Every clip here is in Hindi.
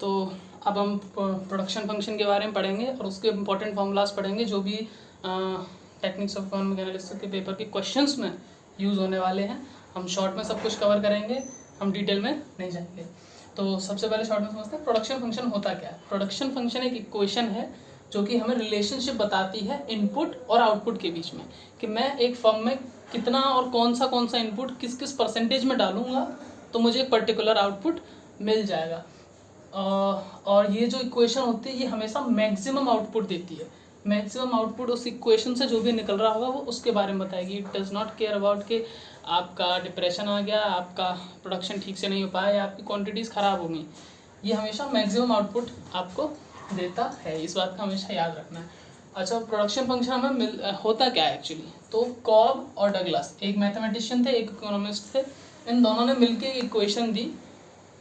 तो अब हम प्रोडक्शन फंक्शन के बारे में पढ़ेंगे और उसके इंपॉर्टेंट फॉर्मूलाज पढ़ेंगे जो भी टेक्निक्स ऑफ इकोनॉमिक एनालिसिस के पेपर के क्वेश्चंस में यूज़ होने वाले हैं। हम शॉर्ट में सब कुछ कवर करेंगे, हम डिटेल में नहीं जाएंगे। तो सबसे पहले शॉर्ट में समझते हैं प्रोडक्शन फंक्शन होता क्या है। प्रोडक्शन फंक्शन एक इक्वेशन है जो कि हमें रिलेशनशिप बताती है इनपुट और आउटपुट के बीच में, कि मैं एक फर्म में कितना और कौन सा इनपुट किस किस परसेंटेज में डालूंगा तो मुझे एक पर्टिकुलर आउटपुट मिल जाएगा। और ये जो इक्वेशन होती है ये हमेशा मैक्सिमम आउटपुट देती है। मैक्सिमम आउटपुट उस इक्वेशन से जो भी निकल रहा होगा वो उसके बारे में बताएगी। It does not care about कि आपका डिप्रेशन आ गया, आपका प्रोडक्शन ठीक से नहीं हो पाया या आपकी क्वांटिटीज़ ख़राब हो गई। ये हमेशा मैक्सिमम आउटपुट आपको देता है, इस बात का हमेशा याद रखना है। अच्छा, प्रोडक्शन फंक्शन हमें होता क्या है एक्चुअली। तो कॉब और डगलस एक मैथमेटिशियन थे, एक इकोनॉमिस्ट थे, इन दोनों ने मिलकर एक इक्वेशन दी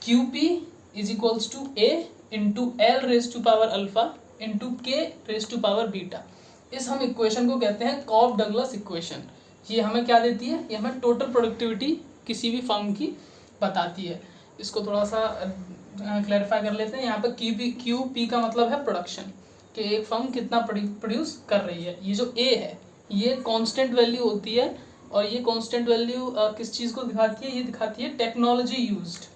QP is equals to A into L raise to power alpha into K raise to power beta. इस हम इक्वेशन को कहते हैं कॉब डगलस इक्वेशन। ये हमें क्या देती है, ये हमें टोटल प्रोडक्टिविटी किसी भी फर्म की बताती है। इसको थोड़ा सा क्लैरिफाई कर लेते हैं। यहाँ पर QP का मतलब है प्रोडक्शन, कि एक फर्म कितना प्रोड्यूस कर रही है। ये जो A है ये कांस्टेंट वैल्यू होती है, और ये कांस्टेंट वैल्यू किस चीज़ को दिखाती है, ये दिखाती है टेक्नोलॉजी यूज्ड।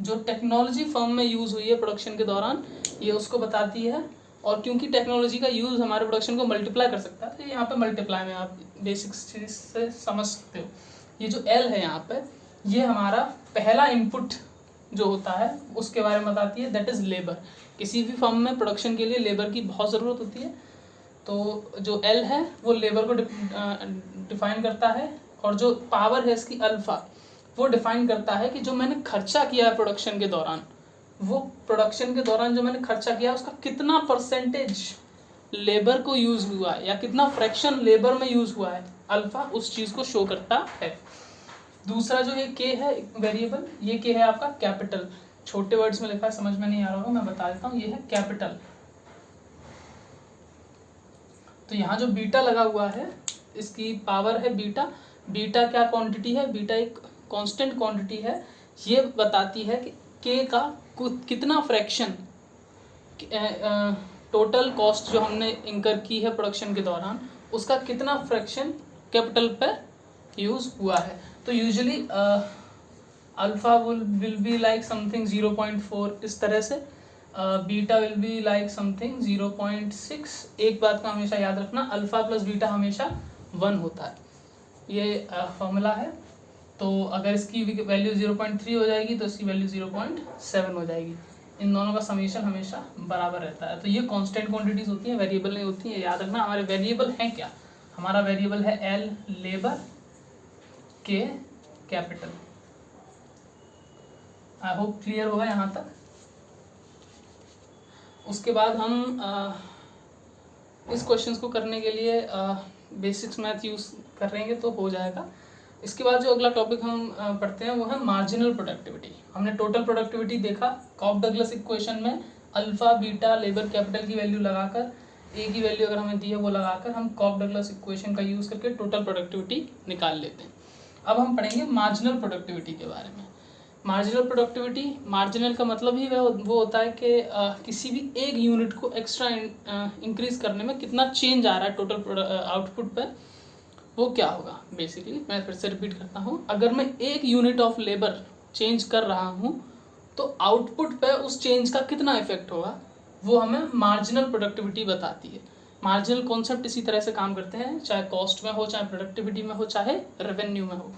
जो टेक्नोलॉजी फर्म में यूज़ हुई है प्रोडक्शन के दौरान, ये उसको बताती है। और क्योंकि टेक्नोलॉजी का यूज़ हमारे प्रोडक्शन को मल्टीप्लाई कर सकता है, तो यहाँ पे मल्टीप्लाई में आप बेसिक चीज़ से समझ सकते हो। ये जो L है यहाँ पे, ये हमारा पहला इनपुट जो होता है उसके बारे में बताती है, दैट इज़ लेबर। किसी भी फर्म में प्रोडक्शन के लिए लेबर की बहुत ज़रूरत होती है, तो जो L है वो लेबर को डिफाइन करता है। और जो पावर है इसकी अल्फ़ा, वो डिफाइन करता है कि जो मैंने खर्चा किया है प्रोडक्शन के दौरान, वो प्रोडक्शन के दौरान जो मैंने खर्चा किया उसका कितना परसेंटेज लेबर को यूज़ हुआ है या कितना फ्रैक्शन लेबर में यूज़ हुआ है, अल्फ़ा उस चीज़ को शो करता है। दूसरा जो ये K है वेरिएबल, ये K है आपका कैपिटल। छोटे वर्ड्स में लिखा है, समझ में नहीं आ रहा होगा, मैं बता देता हूँ। ये है कैपिटल। तो यहाँ जो बीटा लगा हुआ है इसकी पावर है बीटा। बीटा क्या क्वांटिटी है, बीटा एक कांस्टेंट क्वांटिटी है। ये बताती है कि K का कितना फ्रैक्शन टोटल कॉस्ट जो हमने इंकर की है प्रोडक्शन के दौरान, उसका कितना फ्रैक्शन कैपिटल पे यूज़ हुआ है। तो usually alpha will be like something 0.4 इस तरह से, beta will be like something 0.6। एक बात का हमेशा याद रखना, अल्फ़ा प्लस बीटा हमेशा 1 होता है। ये फॉर्मूला है। तो अगर इसकी वैल्यू 0.3 हो जाएगी तो इसकी वैल्यू 0.7 हो जाएगी। इन दोनों का समीशन हमेशा बराबर रहता है। तो ये कांस्टेंट क्वांटिटीज़ होती हैं, वेरिएबल नहीं होती हैं। याद रखना हमारे वेरिएबल हैं क्या, हमारा वेरिएबल है L labour, K capital. I hope clear होगा यहाँ तक। उसके बाद हम इस क्वेश्चंस को करने के लिए बेसिक्स मैथ यूज़ करेंगे तो हो जाएगा। इसके बाद जो अगला टॉपिक हम पढ़ते हैं वो है मार्जिनल प्रोडक्टिविटी। हमने टोटल प्रोडक्टिविटी देखा कॉब डगलस इक्वेशन में, अल्फ़ा बीटा लेबर कैपिटल की वैल्यू लगाकर, ए की वैल्यू अगर हमें दी है वो लगाकर हम कॉब डगलस इक्वेशन का यूज़ करके टोटल प्रोडक्टिविटी निकाल लेते हैं। अब हम पढ़ेंगे मार्जिनल प्रोडक्टिविटी के बारे में। मार्जिनल प्रोडक्टिविटी, मार्जिनल का मतलब ही वो होता है कि किसी भी एक यूनिट को एक्स्ट्रा इंक्रीज करने में कितना चेंज आ रहा है टोटल आउटपुट पर, वो क्या होगा। बेसिकली मैं फिर से रिपीट करता हूँ, अगर मैं एक यूनिट ऑफ लेबर चेंज कर रहा हूँ तो आउटपुट पे उस चेंज का कितना इफेक्ट होगा, वो हमें मार्जिनल प्रोडक्टिविटी बताती है। मार्जिनल कॉन्सेप्ट इसी तरह से काम करते हैं, चाहे कॉस्ट में हो, चाहे प्रोडक्टिविटी में हो, चाहे रेवेन्यू में हो।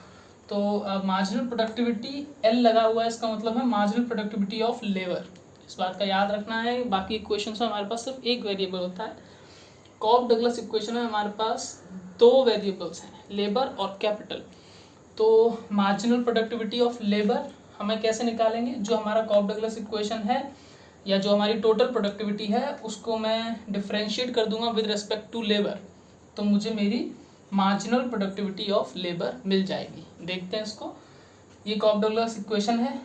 तो मार्जिनल प्रोडक्टिविटी L लगा हुआ है, इसका मतलब है मार्जिनल प्रोडक्टिविटी ऑफ लेबर। इस बात का याद रखना है। बाकी इक्वेशंस में हमारे पास सिर्फ एक वेरिएबल होता है। कॉब डगलस इक्वेशन में हमारे पास 2 वेरिएबल्स हैं, लेबर और कैपिटल। तो मार्जिनल प्रोडक्टिविटी ऑफ लेबर हमें कैसे निकालेंगे, जो हमारा कॉब डगलस इक्वेशन है या जो हमारी टोटल प्रोडक्टिविटी है उसको मैं डिफ्रेंशिएट कर दूंगा विद रिस्पेक्ट टू लेबर, तो मुझे मेरी मार्जिनल प्रोडक्टिविटी ऑफ लेबर मिल जाएगी। देखते हैं इसको। ये कॉब डगलस इक्वेशन है,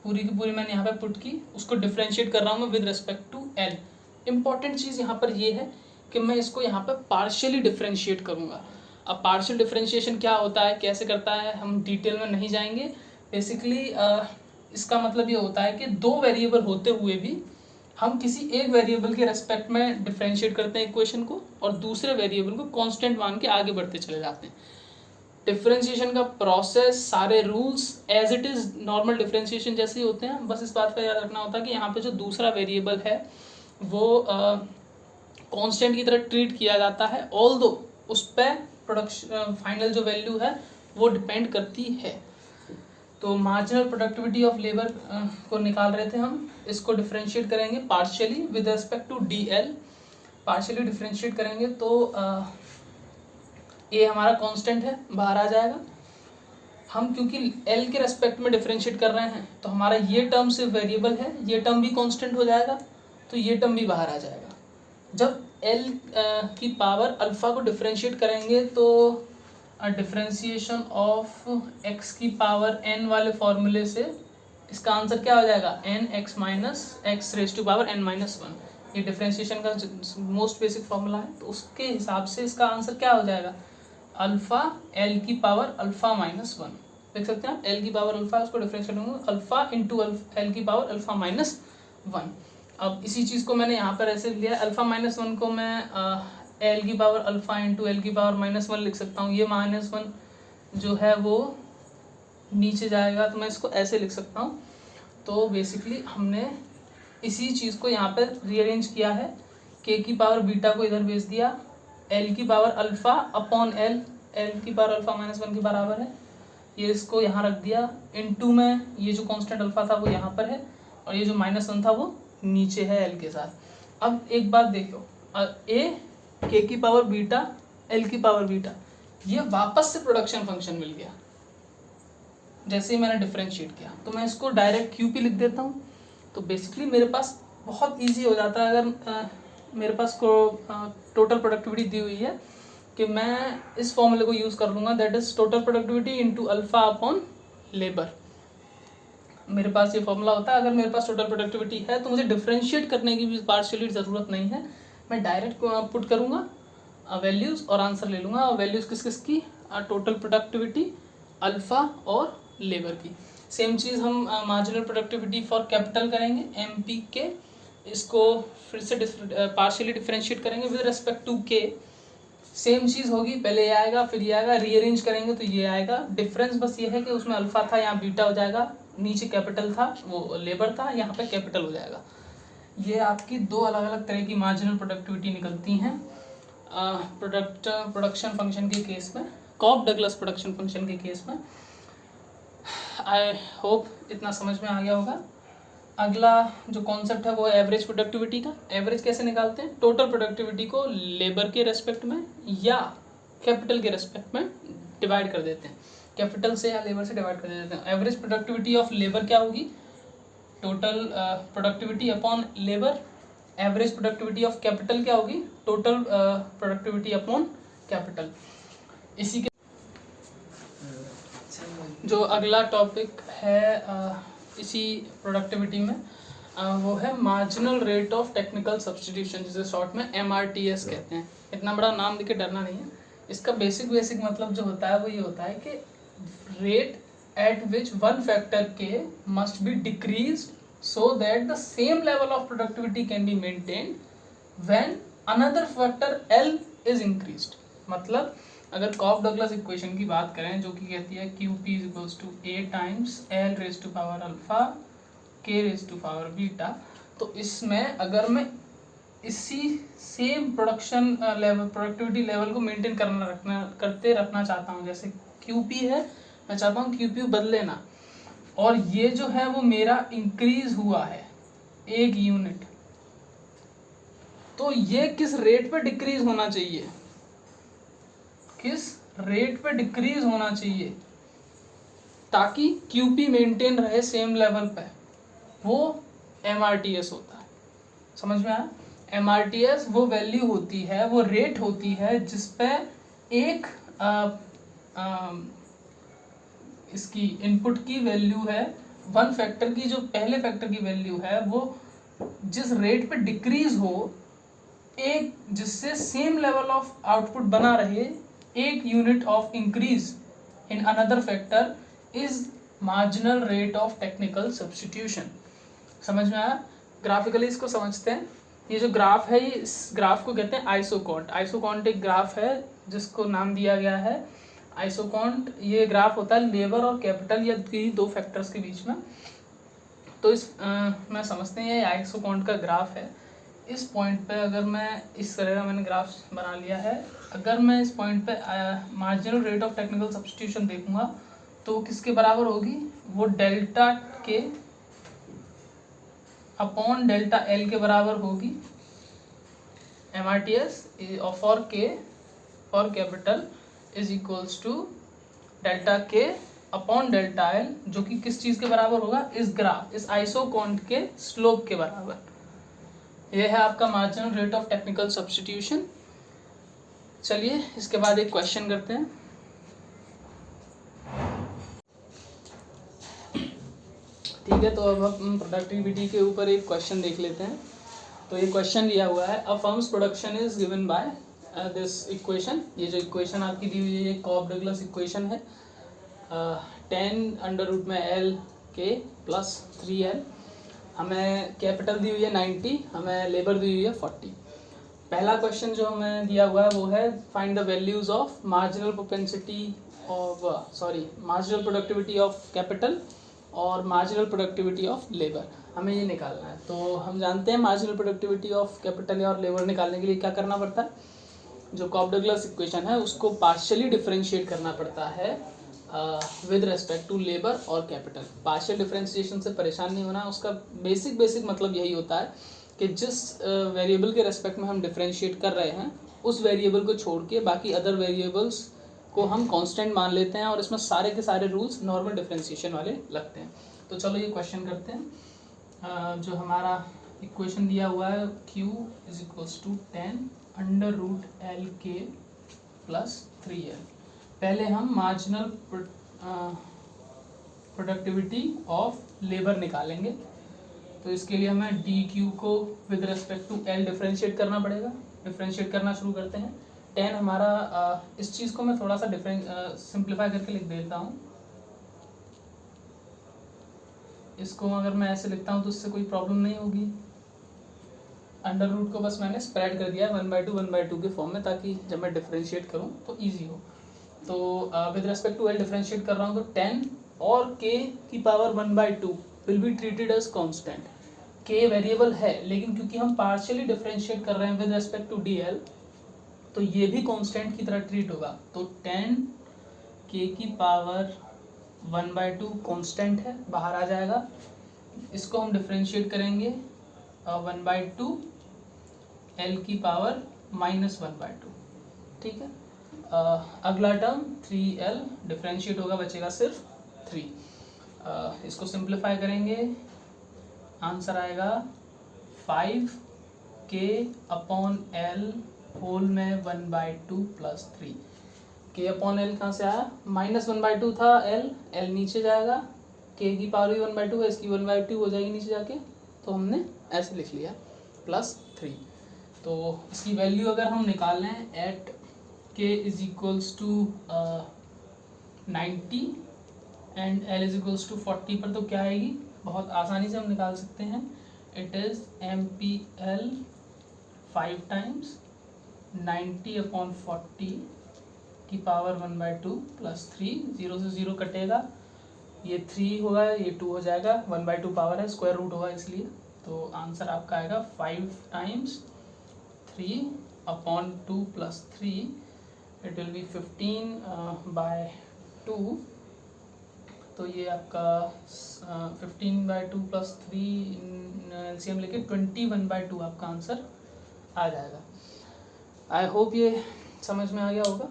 पूरी की पूरी मैंने यहाँ पे पुट की, उसको डिफ्रेंशिएट कर रहा हूँ मैं with respect to L। Important चीज़ यहाँ पर ये है कि मैं इसको यहाँ पे पार्शियली डिफ्रेंशिएट करूँगा। अब पार्शियल डिफ्रेंशिएशन क्या होता है, कैसे करता है, हम डिटेल में नहीं जाएंगे। बेसिकली इसका मतलब ये होता है कि 2 वेरिएबल होते हुए भी हम किसी एक वेरिएबल के रेस्पेक्ट में डिफ्रेंशिएट करते हैं इक्वेशन को और दूसरे वेरिएबल को कांस्टेंट मान के आगे बढ़ते चले जाते हैं। डिफ्रेंशिएशन का प्रोसेस, सारे rules as it is normal differentiation जैसे ही होते हैं। बस इस बात का याद रखना होता है कि यहाँ पे जो दूसरा वेरिएबल है वो कांस्टेंट की तरह ट्रीट किया जाता है, ऑल्दो उस पर प्रोडक्शन फाइनल जो वैल्यू है वो डिपेंड करती है। तो मार्जिनल प्रोडक्टिविटी ऑफ लेबर को निकाल रहे थे हम, इसको डिफ्रेंशिएट करेंगे partially with respect to D L. Partially differentiate करेंगे तो ए हमारा कांस्टेंट है, बाहर आ जाएगा। हम क्योंकि एल के रेस्पेक्ट में डिफ्रेंशिएट कर रहे हैं तो हमारा ये टर्म सिर्फ वेरिएबल है, ये टर्म भी कांस्टेंट हो जाएगा, तो ये टर्म भी बाहर आ जाएगा। जब एल की पावर अल्फ़ा को डिफ्रेंशिएट करेंगे तो डिफ्रेंशिएशन ऑफ एक्स की पावर एन वाले फॉर्मूले से इसका आंसर क्या हो जाएगा, N X minus X raise to power N minus one. ये डिफ्रेंशिएशन का मोस्ट बेसिक फॉर्मूला है, तो उसके हिसाब से इसका आंसर क्या हो जाएगा, अल्फ़ा एल की पावर अल्फ़ा माइनस वन। देख सकते हैं आप, एल की पावर अल्फ़ा, उसको डिफ्रेंशिएट होंगे अल्फ़ा इंटू एल की पावर अल्फ़ा माइनस वन। अब इसी चीज़ को मैंने यहाँ पर ऐसे लिया, अल्फ़ा माइनस वन को मैं एल की पावर अल्फ़ा इंटू एल की पावर माइनस वन लिख सकता हूँ। ये माइनस वन जो है वो नीचे जाएगा, तो मैं इसको ऐसे लिख सकता हूँ। तो बेसिकली हमने इसी चीज़ को यहाँ पर रीअरेंज किया है, के की पावर बीटा को इधर भेज दिया, एल की power alpha upon L, L की पावर अल्फ़ा माइनस वन के बराबर है, ये इसको यहाँ रख दिया। इनटू में ये जो कांस्टेंट अल्फ़ा था वो यहाँ पर है और ये जो माइनस वन था वो नीचे है एल के साथ। अब एक बात देखो, ए के की पावर बीटा एल की पावर बीटा, ये वापस से प्रोडक्शन फंक्शन मिल गया जैसे ही मैंने डिफरेंशिएट किया। तो मैं इसको डायरेक्ट क्यू पी लिख देता हूँ। तो बेसिकली मेरे पास बहुत इजी हो जाता है, अगर मेरे पास को टोटल प्रोडक्टिविटी दी हुई है कि मैं इस फॉर्मूले को यूज़ कर लूँगा, that is total productivity into alpha upon labour. मेरे पास ये फॉर्मूला होता है। अगर मेरे पास टोटल प्रोडक्टिविटी है तो मुझे डिफरेंशिएट करने की भी पार्शियली ज़रूरत नहीं है, मैं डायरेक्ट पुट करूँगा वैल्यूज़ और आंसर ले लूँगा। और वैल्यूज़ किस किस की, टोटल प्रोडक्टिविटी, अल्फ़ा और लेबर की। सेम चीज़ हम मार्जिनल प्रोडक्टिविटी फॉर कैपिटल करेंगे, एम पी के, इसको फिर से पार्शियली डिफरेंशिएट करेंगे विद रिस्पेक्ट टू के। सेम चीज़ होगी, पहले ये आएगा फिर ये आएगा, रीअरेंज करेंगे तो ये आएगा। डिफरेंस बस ये है कि उसमें अल्फ़ा था, यहाँ बीटा हो जाएगा, नीचे कैपिटल था वो लेबर था, यहाँ पे कैपिटल हो जाएगा। ये आपकी दो अलग अलग तरह की मार्जिनल प्रोडक्टिविटी निकलती हैं प्रोडक्शन फंक्शन के केस में, कॉफ डगलस प्रोडक्शन फंक्शन के केस में। आई होप इतना समझ में आ गया होगा। अगला जो कॉन्सेप्ट है वो एवरेज प्रोडक्टिविटी का। एवरेज कैसे निकालते हैं, टोटल प्रोडक्टिविटी को लेबर के रेस्पेक्ट में या कैपिटल के रेस्पेक्ट में डिवाइड कर देते हैं, कैपिटल से या लेबर से डिवाइड कर देते हैं। एवरेज प्रोडक्टिविटी ऑफ लेबर क्या होगी, total productivity upon labour. Average productivity of capital क्या होगी, टोटल प्रोडक्टिविटी अपॉन कैपिटल। इसी के जो अगला टॉपिक है इसी प्रोडक्टिविटी में वो है marginal rate of technical substitution, जिसे शॉर्ट में MRTS कहते हैं। इतना बड़ा नाम देके डरना नहीं है। इसका बेसिक मतलब जो होता है वो ये होता है कि rate at which one factor k must be decreased so that the same level of productivity can be maintained when another factor L is increased। मतलब अगर कॉफ डगलस इक्वेशन की बात करें जो कि कहती है QP equals to A times L raise to power alpha K raise to power beta, तो इसमें अगर मैं इसी same production level, productivity level को मेंटेन करते रखना चाहता हूँ, जैसे QP है, मैं चाहता हूँ QP बदले ना, और ये जो है वो मेरा इंक्रीज हुआ है 1 यूनिट, तो ये किस रेट पे डिक्रीज होना चाहिए, किस रेट पे डिक्रीज होना चाहिए ताकि QP मेंटेन रहे सेम लेवल पे, वो MRTS होता है। समझ में आया? MRTS वो वैल्यू होती है, वो रेट होती है जिस पे एक इसकी इनपुट की वैल्यू है, वन फैक्टर की जो पहले फैक्टर की वैल्यू है वो जिस रेट पे डिक्रीज हो, एक जिससे सेम लेवल ऑफ आउटपुट बना रहे, 1 unit of increase in another factor is marginal rate of technical substitution. समझ में आया? ग्राफिकली इसको समझते हैं। ये जो ग्राफ है, ये इस ग्राफ को कहते हैं आइसोकॉन्ट। आइसोकॉन्ट एक ग्राफ है जिसको नाम दिया गया है आइसोकॉन्ट। ये ग्राफ होता है लेबर और कैपिटल या दो फैक्टर्स के बीच में। तो इस मैं समझते हैं ये आइसोकॉन्ट का ग्राफ है। इस पॉइंट पे अगर मैं इस तरह का मैंने ग्राफ बना लिया है, अगर मैं इस पॉइंट पे marginal rate of technical substitution देखूंगा तो किसके बराबर होगी, वो delta K upon delta L के बराबर होगी। MRTS for K for capital is equals to delta K upon delta L, जो कि किस चीज़ के बराबर होगा, इस ग्राफ, इस आइसोकॉन्ट के स्लोप के बराबर। यह है आपका marginal rate of technical substitution. चलिए इसके बाद एक क्वेश्चन करते हैं। ठीक है, तो अब हम प्रोडक्टिविटी के ऊपर एक क्वेश्चन देख लेते हैं। तो ये क्वेश्चन दिया हुआ है, a firm's production is given by this equation. ये जो इक्वेशन आपकी दी हुई है ये कॉब-डगलस इक्वेशन है। 10 अंडर रूट में एल के प्लस 3L। हमें कैपिटल दी हुई है 90, हमें लेबर दी हुई है 40। पहला क्वेश्चन जो हमें दिया हुआ है वो है find the values of marginal propensity of marginal productivity of capital और मार्जिनल प्रोडक्टिविटी ऑफ लेबर, हमें ये निकालना है। तो हम जानते हैं मार्जिनल प्रोडक्टिविटी ऑफ कैपिटल और लेबर निकालने के लिए क्या करना पड़ता है, जो कॉब-डगलस इक्वेशन है उसको पार्शियली डिफरेंशिएट करना पड़ता है विद रेस्पेक्ट टू लेबर और कैपिटल। पार्शियल डिफरेंशिएशन से परेशान नहीं होना, उसका बेसिक मतलब यही होता है कि जिस वेरिएबल के रेस्पेक्ट में हम डिफरेंशिएट कर रहे हैं उस वेरिएबल को छोड़ के बाकी अदर वेरिएबल्स को हम कांस्टेंट मान लेते हैं और इसमें सारे के सारे रूल्स नॉर्मल डिफरेंशिएशन वाले लगते हैं। तो चलो ये क्वेश्चन करते हैं। जो हमारा इक्वेशन दिया हुआ है Q is equals to 10 under root L K plus 3L। पहले हम मार्जिनल प्रोडक्टिविटी ऑफ लेबर निकालेंगे। तो इसके लिए हमें DQ को with respect to L differentiate करना पड़ेगा। डिफरेंशिएट करना शुरू करते हैं। 10 हमारा इस चीज़ को मैं थोड़ा सा सिंप्लीफाई करके लिख देता हूँ। इसको अगर मैं ऐसे लिखता हूँ तो इससे कोई प्रॉब्लम नहीं होगी। अंडर रूट को बस मैंने स्प्रेड कर दिया 1/2 के फॉर्म में, ताकि जब मैं डिफरेंशिएट करूँ तो ईजी हो। तो with respect to L differentiate कर रहा हूँ तो 10 और k की power 1/2 will be treated as constant. k variable है लेकिन क्योंकि हम पार्शियली डिफरेंशिएट कर रहे हैं विद रेस्पेक्ट टू dl तो ये भी कांस्टेंट की तरह ट्रीट होगा। तो 10 k की पावर 1/2 कांस्टेंट है, बाहर आ जाएगा। इसको हम डिफरेंशिएट करेंगे 1/2 L की पावर -1/2। ठीक है, अगला टर्म 3L डिफरेंशिएट होगा, बचेगा सिर्फ 3। इसको सिंप्लीफाई करेंगे, आंसर आएगा 5k अपॉन L होल में 1/2 प्लस 3। k अपॉन L कहाँ से आया, -1/2 था L नीचे जाएगा, k की पावर भी 1/2 है, इसकी 1/2 हो जाएगी नीचे जाके, तो हमने ऐसे लिख लिया प्लस 3। तो इसकी वैल्यू अगर हम निकाल लें at k is equals to 90 and L is equals to 40 पर, तो क्या आएगी, बहुत आसानी से हम निकाल सकते हैं। It is MPL 5 times 90 upon 40 की पावर 1/2 प्लस 3। 0 से 0 कटेगा, ये 3 होगा, ये 2 हो जाएगा, 1/2 पावर है, स्क्वायर रूट होगा इसलिए। तो आंसर आपका आएगा 5 times 3 upon 2 plus 3, it will be 15/2। तो ये आपका 15/2 प्लस 3 एलसीएम लेके 21/2 आपका आंसर आ जाएगा। आई होप ये समझ में आ गया होगा।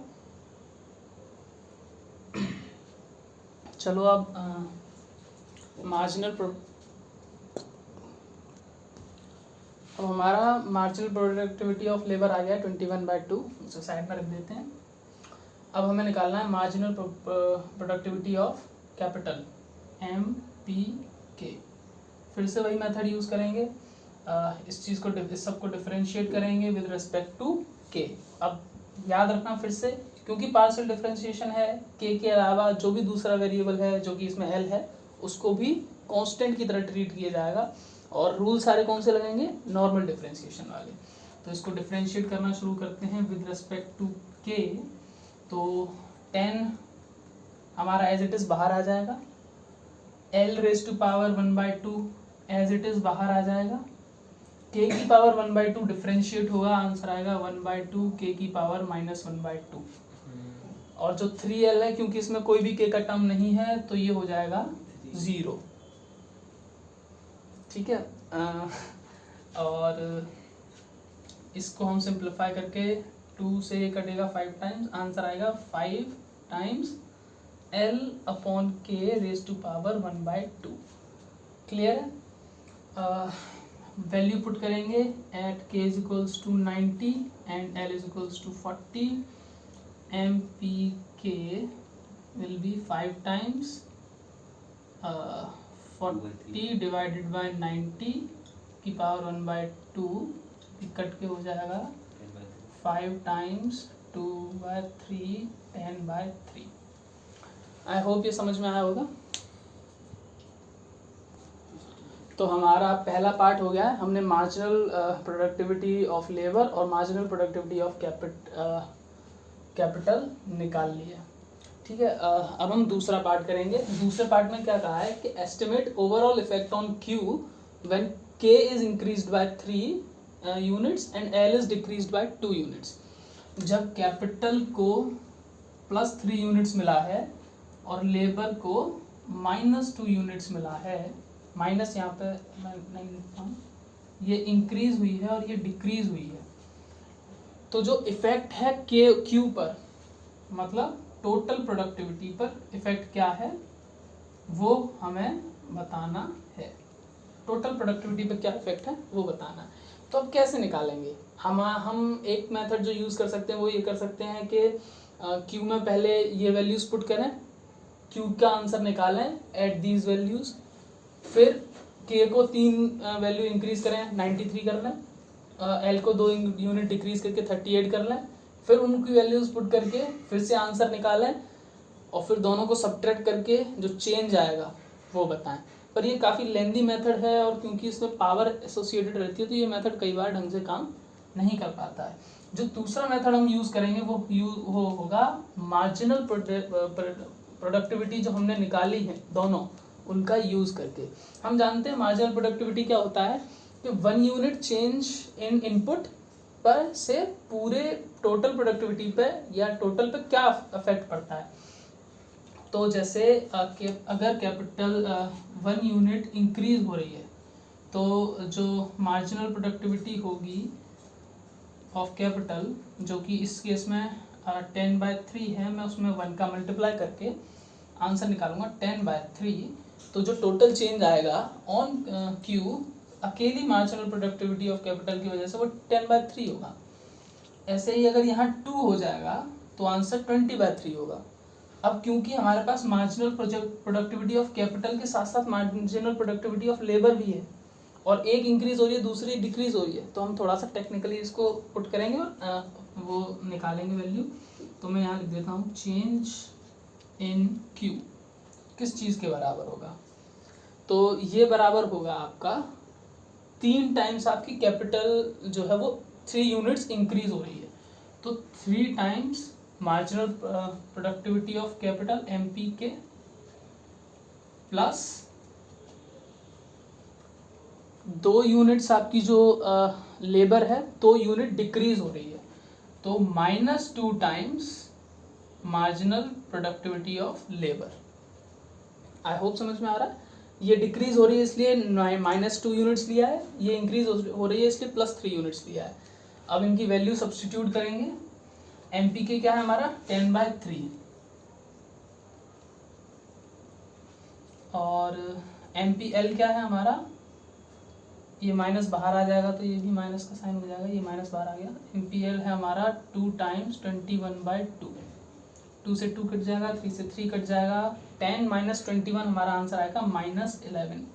चलो अब अब हमारा मार्जिनल प्रोडक्टिविटी ऑफ लेबर आ गया 21/2, उसे साइड में रख देते हैं। अब हमें निकालना है marginal productivity of capital MPK। फिर से वही मेथड यूज़ करेंगे, इस चीज़ को इस सबको डिफरेंशिएट करेंगे विद रिस्पेक्ट टू K। अब याद रखना फिर से, क्योंकि पार्शियल डिफरेंशिएशन है, K के अलावा जो भी दूसरा वेरिएबल है जो कि इसमें L है उसको भी कांस्टेंट की तरह ट्रीट किया जाएगा। और रूल सारे कौन से लगेंगे, नॉर्मल डिफरेंशिएशन वाले। तो इसको डिफरेंशिएट करना शुरू करते हैं विद रिस्पेक्ट टू के। तो 10 हमारा एज इट इज़ बाहर आ जाएगा, l raise to power 1/2 as it is बाहर आ जाएगा, k की पावर 1/2 डिफरेंशिएट होगा, आंसर आएगा 1/2 k की पावर -1/2। और जो 3l है, क्योंकि इसमें कोई भी k का टर्म नहीं है तो ये हो जाएगा 0। ठीक है। और इसको हम सिंप्लीफाई करके 2 से कटेगा 5 टाइम्स, आंसर आएगा 5 times l/k raise to power 1/2। Clear है। वैल्यू पुट करेंगे at k is to 90 and l is to 40, mpk will be 5 times 40 divided by 90 की पावर 1/2, कट के हो जाएगा 5 टाइम्स 2/3 10/3। आई होप ये समझ में आया होगा। तो हमारा पहला पार्ट हो गया है, हमने मार्जिनल प्रोडक्टिविटी ऑफ लेबर और मार्जिनल प्रोडक्टिविटी ऑफ कैपिटल निकाल लिया। ठीक है। अब हम दूसरा पार्ट करेंगे। दूसरे पार्ट में क्या कहा है कि estimate overall effect on Q when K is increased by 3 units and L is decreased by 2 units. जब कैपिटल को +3 यूनिट्स मिला है और लेबर को -2 यूनिट्स मिला है, माइनस यहाँ पे मैं नहीं लिखता हूँ, ये इंक्रीज हुई है और ये डिक्रीज हुई है, तो जो इफेक्ट है के क्यू पर, मतलब टोटल प्रोडक्टिविटी पर इफेक्ट क्या है वो हमें बताना है। टोटल प्रोडक्टिविटी पर क्या इफेक्ट है वो बताना है। तो अब कैसे निकालेंगे हम एक मेथड जो यूज़ कर सकते हैं वो ये कर सकते हैं कि क्यू में पहले ये वैल्यूज़ पुट करें, क्यू का आंसर निकालें एट दीज वैल्यूज़, फिर के को 3 वैल्यू इंक्रीज करें 93 कर लें, एल को 2 यूनिट डिक्रीज करके 38 कर लें, फिर उनकी वैल्यूज़ पुट करके फिर से आंसर निकालें और फिर दोनों को सब्ट्रैक्ट करके जो चेंज आएगा वो बताएं। पर ये काफ़ी लेंदी मेथड है और क्योंकि इसमें पावर एसोसिएटेड रहती है तो ये मेथड कई बार ढंग से काम नहीं कर पाता है। जो दूसरा मेथड हम यूज़ करेंगे वो होगा मार्जिनल प्रोडक्टिविटी जो हमने निकाली है दोनों उनका यूज़ करके। हम जानते हैं मार्जिनल प्रोडक्टिविटी क्या होता है कि 1 यूनिट चेंज इन इनपुट पर से पूरे टोटल प्रोडक्टिविटी पे या टोटल पे क्या इफेक्ट पड़ता है। तो जैसे अगर कैपिटल 1 यूनिट इंक्रीज हो रही है तो जो मार्जिनल प्रोडक्टिविटी होगी ऑफ कैपिटल, जो कि इस केस में 10/3 है, मैं उसमें 1 का मल्टीप्लाई करके आंसर निकालूंगा 10/3। तो जो टोटल चेंज आएगा ऑन क्यू अकेली मार्जिनल प्रोडक्टिविटी ऑफ कैपिटल की वजह से वो 10/3 होगा। ऐसे ही अगर यहाँ 2 हो जाएगा तो आंसर 20/3 होगा। अब क्योंकि हमारे पास मार्जिनल प्रोडक्टिविटी ऑफ कैपिटल के साथ साथ मार्जिनल प्रोडक्टिविटी ऑफ लेबर भी है और एक इंक्रीज हो रही है दूसरी डिक्रीज हो रही है, तो हम थोड़ा सा टेक्निकली इसको पुट करेंगे और वो निकालेंगे वैल्यू। तो मैं यहाँ लिख देता हूँ चेंज इन क्यू किस चीज़ के बराबर होगा, तो ये बराबर होगा आपका 3 टाइम्स आपकी कैपिटल जो है वो 3 यूनिट्स इंक्रीज हो रही है, तो 3 times marginal productivity of capital MPK plus 2 units आपकी जो लेबर है 2 यूनिट डिक्रीज हो रही है, तो -2 times marginal productivity of labour. I hope समझ में आ रहा है। ये डिक्रीज हो रही है इसलिए -2 यूनिट्स लिया है, ये इंक्रीज हो रही है इसलिए +3 यूनिट्स लिया है। अब इनकी वैल्यू सब्स्टिट्यूट करेंगे। MPK क्या है हमारा 10/3 और MPL क्या है हमारा, ये माइनस बाहर आ जाएगा तो ये भी माइनस का साइन हो जाएगा, ये माइनस बाहर आ गया। MPL है हमारा 2 टाइम्स 21/2, 2 से 2 कट जाएगा, 3 से 3 कट जाएगा, 10 - 21 हमारा आंसर आएगा -11।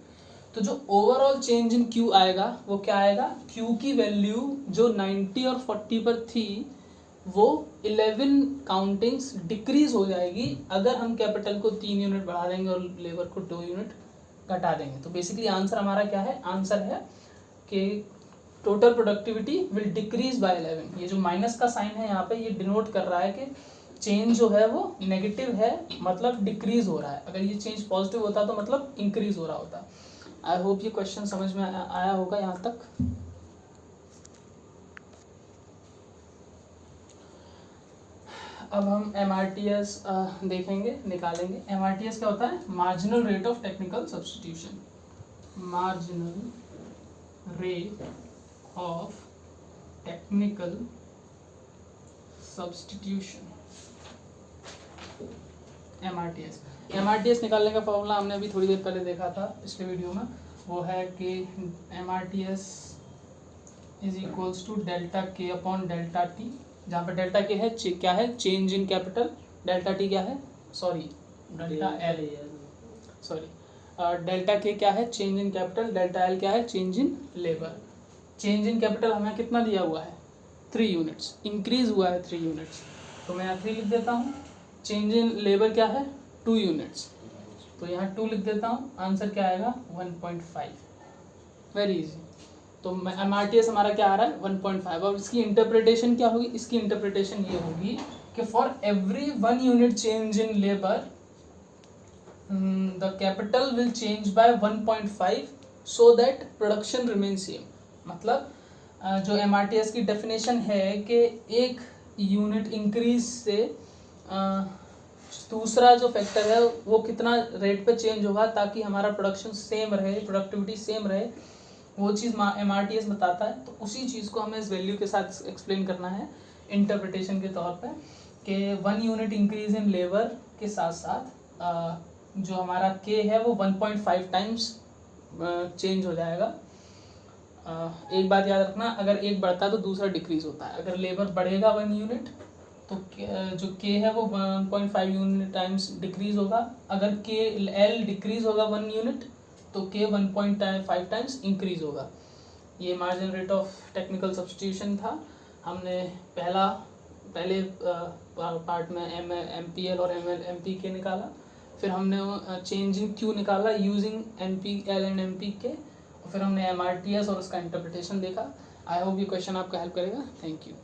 तो जो ओवरऑल चेंज इन क्यू आएगा वो क्या आएगा, क्यू की वैल्यू जो 90 और 40 पर थी वो 11 काउंटिंग्स डिक्रीज हो जाएगी अगर हम कैपिटल को 3 यूनिट बढ़ा देंगे और लेबर को 2 यूनिट घटा देंगे। तो बेसिकली आंसर हमारा क्या है, आंसर है कि total productivity will decrease by 11। ये जो माइनस का साइन है यहाँ पे ये डिनोट कर रहा है कि चेंज जो है वो नेगेटिव है, मतलब डिक्रीज हो रहा है। अगर ये चेंज पॉजिटिव होता तो मतलब इंक्रीज हो रहा होता। आई होप ये क्वेश्चन समझ में आया होगा यहाँ तक। अब हम MRTS देखेंगे, निकालेंगे। MRTS क्या होता है, marginal rate of technical substitution. Marginal rate of technical substitution, MRTS निकालने का फॉर्मूला हमने अभी थोड़ी देर पहले देखा था पिछले वीडियो में। वो है कि MRTS is equals to delta K upon delta T, जहाँ पर डेल्टा के है क्या है, change in capital, delta T क्या है, sorry delta L, sorry delta K क्या है, change in capital, delta L क्या है, change in labour. Change in capital हमें कितना दिया हुआ है, 3 यूनिट्स, इंक्रीज हुआ है 3 यूनिट्स, तो मैं यहाँ 3 लिख देता हूँ। चेंज इन लेबर क्या है, 2 यूनिट्स, तो यहाँ 2 लिख देता हूँ। आंसर क्या आएगा, 1.5। Very easy. तो MRTS हमारा क्या आ रहा है, 1.5। और इसकी इंटरप्रिटेशन क्या होगी, इसकी इंटरप्रिटेशन ये होगी कि for every 1 unit change in labour the capital will change bye 1.5 so that production remain same. मतलब जो MRTS की डेफिनेशन है कि एक यूनिट इंक्रीज से दूसरा जो फैक्टर है वो कितना रेट पे चेंज होगा ताकि हमारा प्रोडक्शन सेम रहे, प्रोडक्टिविटी सेम रहे, वो चीज़ MRTS बताता है। तो उसी चीज़ को हमें इस वैल्यू के साथ एक्सप्लेन करना है इंटरप्रिटेशन के तौर पे कि 1 यूनिट इंक्रीज इन लेबर के साथ साथ जो हमारा K है वो 1.5 टाइम्स चेंज हो जाएगा। एक बात याद रखना, अगर एक बढ़ता है तो दूसरा डिक्रीज होता है। अगर लेबर बढ़ेगा 1 यूनिट तो जो K है वो 1.5 यूनिट टाइम्स डिक्रीज होगा। अगर L डिक्रीज होगा 1 यूनिट तो K 1.5 टाइम्स इंक्रीज होगा। ये margin rate of technical substitution था। हमने पहले पार्ट में MPL और MPK निकाला, फिर हमने चेंज इन Q निकाला यूजिंग MPL एंड MPK, और फिर हमने MRTS और उसका इंटरप्रिटेशन देखा। आई होप ये क्वेश्चन आपका हेल्प करेगा। Thank you.